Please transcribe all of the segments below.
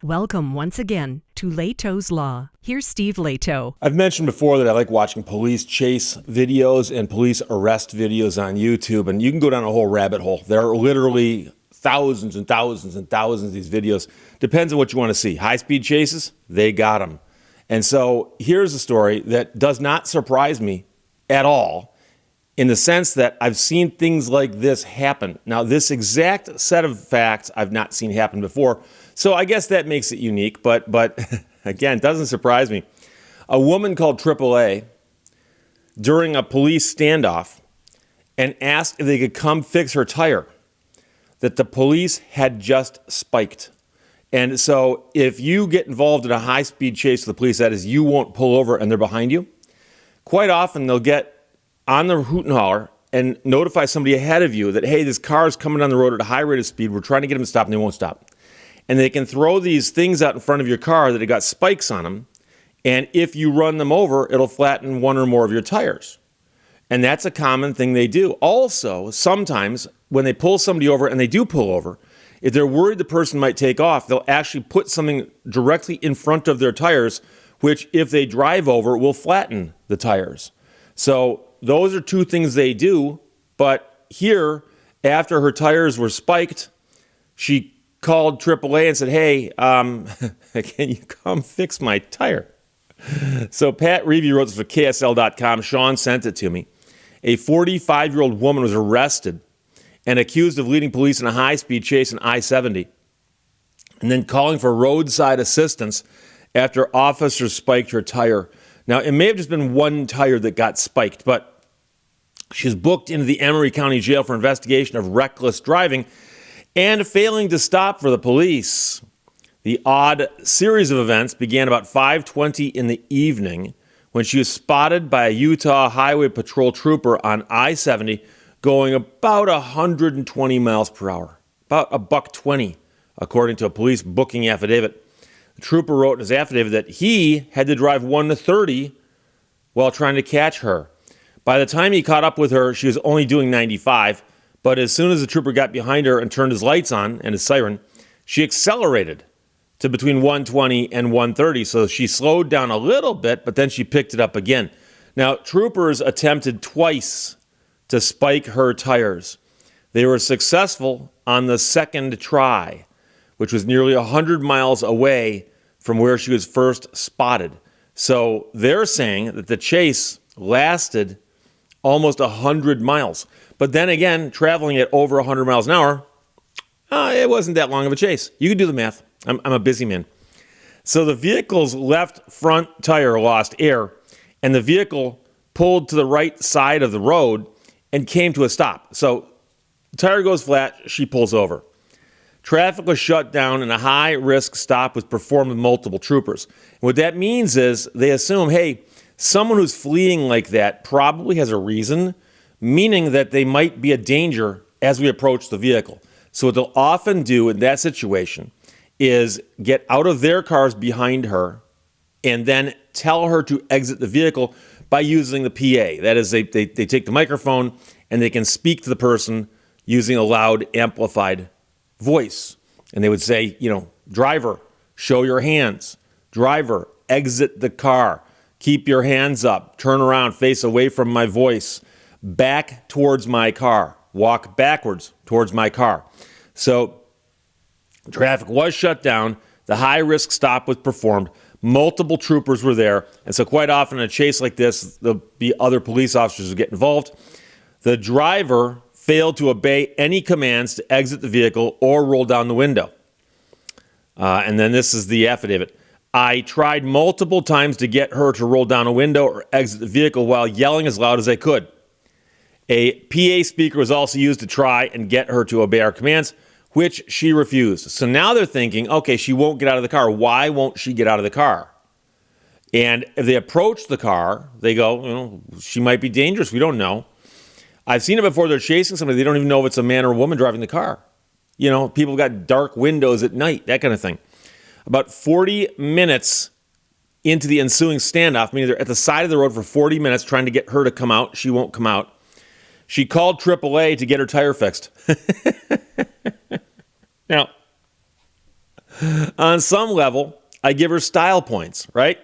Welcome once again to Lehto's Law. Here's Steve Lehto. I've mentioned before that I like watching police chase videos and police arrest videos on YouTube, and you can go down a whole rabbit hole. There are literally thousands and thousands and thousands of these videos. Depends on what you want to see. High-speed chases, they got them. And so here's a story that does not surprise me at all, in the sense that I've seen things like this happen. Now, this exact set of facts I've not seen happen before, so I guess that makes it unique, but again, it doesn't surprise me. A woman called AAA during a police standoff and asked if they could come fix her tire that the police had just spiked. And so if you get involved in a high-speed chase with the police, that is, you won't pull over and they're behind you, quite often they'll get on the hoot and holler and notify somebody ahead of you that, hey, this car is coming down the road at a high rate of speed. We're trying to get them to stop, and they won't stop. And they can throw these things out in front of your car that have got spikes on them, and if you run them over, it'll flatten one or more of your tires. And that's a common thing they do. Also, sometimes when they pull somebody over, and they do pull over, if they're worried the person might take off, they'll actually put something directly in front of their tires, which, if they drive over, will flatten the tires. So those are two things they do. But here, after her tires were spiked, she called AAA and said, hey, can you come fix my tire? So Pat Reevy wrote this for KSL.com. Sean sent it to me. A 45-year-old woman was arrested and accused of leading police in a high-speed chase in I-70 and then calling for roadside assistance after officers spiked her tire. Now, it may have just been one tire that got spiked, but she's booked into the Emery County Jail for investigation of reckless driving and failing to stop for the police. The odd series of events began about 5:20 in the evening when she was spotted by a Utah Highway Patrol trooper on I-70 going about 120 miles per hour, about $120, according to a police booking affidavit. The trooper wrote in his affidavit that he had to drive 1 to 30 while trying to catch her. By the time he caught up with her, she was only doing 95, but as soon as the trooper got behind her and turned his lights on and his siren, she accelerated to between 120 and 130. So she slowed down a little bit, but then she picked it up again. Now, troopers attempted twice to spike her tires. They were successful on the second try, which was nearly 100 miles away from where she was first spotted. So they're saying that the chase lasted almost 100 miles. But then again, traveling at over 100 miles an hour, it wasn't that long of a chase. You can do the math. I'm a busy man. So the vehicle's left front tire lost air, and the vehicle pulled to the right side of the road and came to a stop. So the tire goes flat, she pulls over. Traffic was shut down, and a high-risk stop was performed with multiple troopers. And what that means is they assume, hey, someone who's fleeing like that probably has a reason, meaning that they might be a danger as we approach the vehicle. So what they'll often do in that situation is get out of their cars behind her and then tell her to exit the vehicle by using the PA. That is, they take the microphone and they can speak to the person using a loud amplified voice. And they would say, driver, show your hands. Driver, exit the car. Keep your hands up. Turn around, face away from my voice. Back towards my car. Walk backwards towards my car. So traffic was shut down. The high-risk stop was performed. Multiple troopers were there. And so quite often in a chase like this, there'll be other police officers who get involved. The driver failed to obey any commands to exit the vehicle or roll down the window. And then this is the affidavit. I tried multiple times to get her to roll down a window or exit the vehicle while yelling as loud as I could. A PA speaker was also used to try and get her to obey our commands, which she refused. So now they're thinking, okay, she won't get out of the car. Why won't she get out of the car? And if they approach the car, they go, she might be dangerous. We don't know. I've seen it before. They're chasing somebody. They don't even know if it's a man or a woman driving the car. People got dark windows at night, that kind of thing. About 40 minutes into the ensuing standoff, meaning they're at the side of the road for 40 minutes trying to get her to come out. She won't come out. She called AAA to get her tire fixed. Now, On some level, I give her style points, right?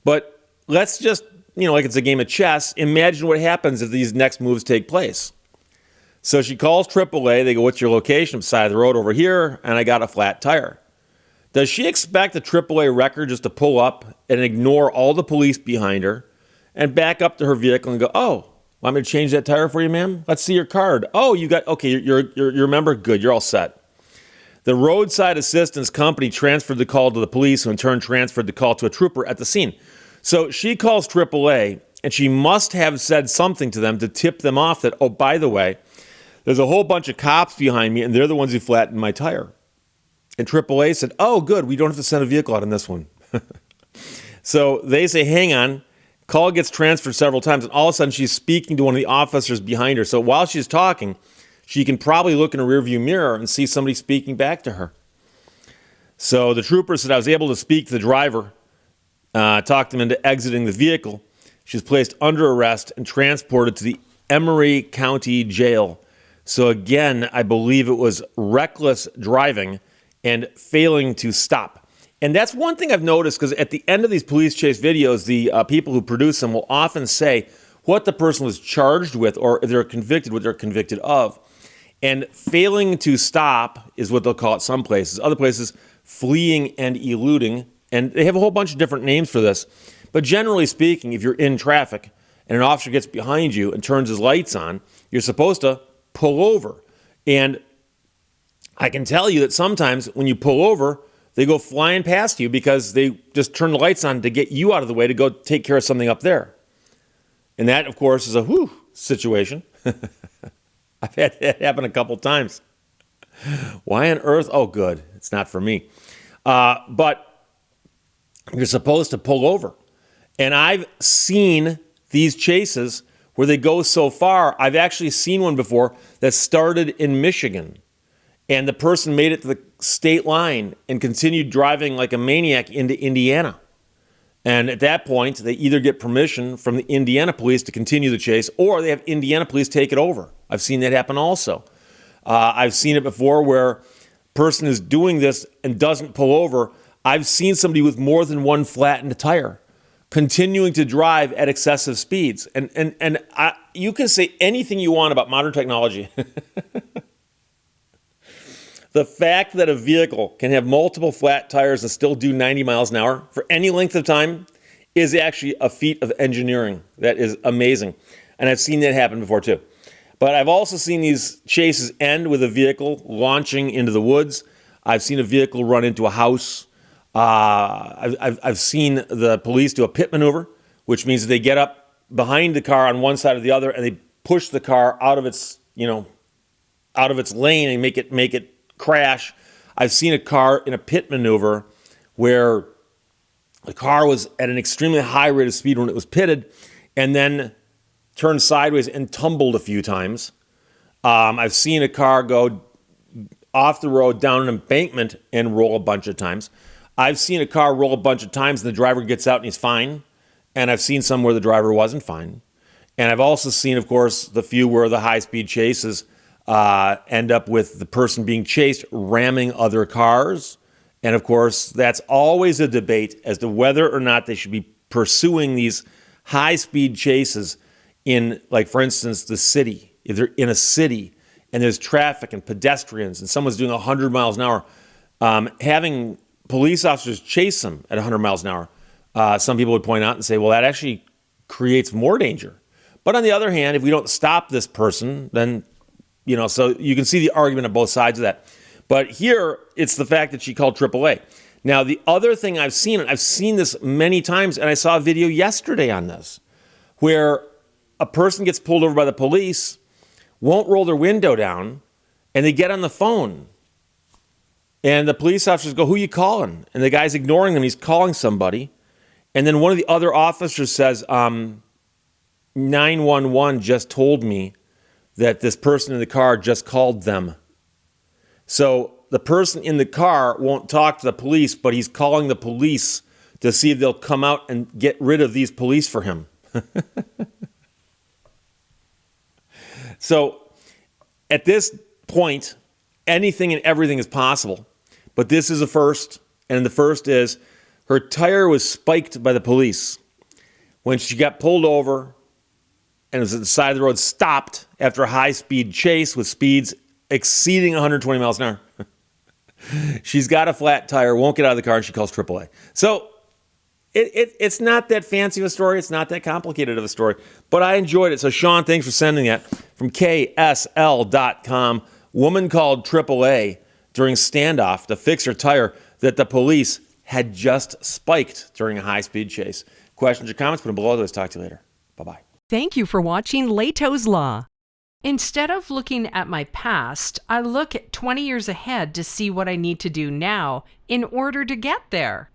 But let's just, like it's a game of chess, imagine what happens if these next moves take place. So she calls AAA. They go, what's your location? Side of the road over here, and I got a flat tire. Does she expect the AAA wrecker just to pull up and ignore all the police behind her and back up to her vehicle and go, oh, want me to change that tire for you, ma'am? Let's see your card. Oh, you're a member? Good, you're all set. The roadside assistance company transferred the call to the police, who in turn transferred the call to a trooper at the scene. So she calls AAA, and she must have said something to them to tip them off that, oh, by the way, there's a whole bunch of cops behind me, and they're the ones who flattened my tire. And AAA said, oh, good, we don't have to send a vehicle out on this one. So they say, hang on. Call gets transferred several times, and all of a sudden she's speaking to one of the officers behind her. So while she's talking, she can probably look in a rearview mirror and see somebody speaking back to her. So the trooper said, I was able to speak to the driver, talked him into exiting the vehicle. She was placed under arrest and transported to the Emery County Jail. So again, I believe it was reckless driving and failing to stop. And that's one thing I've noticed, because at the end of these police chase videos, the people who produce them will often say what the person was charged with, or if they're convicted, what they're convicted of. And failing to stop is what they'll call it some places. Other places, fleeing and eluding. And they have a whole bunch of different names for this. But generally speaking, if you're in traffic and an officer gets behind you and turns his lights on, you're supposed to pull over. And I can tell you that sometimes when you pull over, they go flying past you because they just turn the lights on to get you out of the way to go take care of something up there. And that, of course, is a situation. I've had that happen a couple times. Why on earth? Oh, good. It's not for me. But you're supposed to pull over. And I've seen these chases where they go so far. I've actually seen one before that started in Michigan. And the person made it to the state line and continued driving like a maniac into Indiana. And at that point, they either get permission from the Indiana police to continue the chase, or they have Indiana police take it over. I've seen that happen also. I've seen it before where a person is doing this and doesn't pull over. I've seen somebody with more than one flattened tire continuing to drive at excessive speeds. And you can say anything you want about modern technology. The fact that a vehicle can have multiple flat tires and still do 90 miles an hour for any length of time is actually a feat of engineering. That is amazing. And I've seen that happen before too. But I've also seen these chases end with a vehicle launching into the woods. I've seen a vehicle run into a house. I've seen the police do a pit maneuver, which means they get up behind the car on one side or the other and they push the car out of its lane and make it crash. I've seen a car in a pit maneuver where the car was at an extremely high rate of speed when it was pitted and then turned sideways and tumbled a few times. I've seen a car go off the road down an embankment and roll a bunch of times. I've seen a car roll a bunch of times and the driver gets out and he's fine. And I've seen some where the driver wasn't fine. And I've also seen, of course, the few where the high-speed chases end up with the person being chased ramming other cars. And of course, that's always a debate as to whether or not they should be pursuing these high-speed chases in, like, for instance, the city. If they're in a city and there's traffic and pedestrians and someone's doing 100 miles an hour, having police officers chase them at 100 miles an hour, some people would point out and say, well, that actually creates more danger. But on the other hand, if we don't stop this person, then so you can see the argument on both sides of that. But here, it's the fact that she called AAA. Now, the other thing I've seen, and I've seen this many times, and I saw a video yesterday on this, where a person gets pulled over by the police, won't roll their window down, and they get on the phone. And the police officers go, who are you calling? And the guy's ignoring them. He's calling somebody. And then one of the other officers says, 911 just told me that this person in the car just called them. So the person in the car won't talk to the police, but he's calling the police to see if they'll come out and get rid of these police for him. So at this point, anything and everything is possible. But this is a first, and the first is her tire was spiked by the police when she got pulled over and was at the side of the road, stopped after a high-speed chase with speeds exceeding 120 miles an hour. She's got a flat tire, won't get out of the car, and she calls AAA. So it's not that fancy of a story. It's not that complicated of a story, but I enjoyed it. So, Sean, thanks for sending that. From KSL.com, woman called AAA during standoff to fix her tire that the police had just spiked during a high-speed chase. Questions or comments, put them below. Let's talk to you later. Bye-bye. Thank you for watching Lehto's Law. Instead of looking at my past, I look at 20 years ahead to see what I need to do now in order to get there.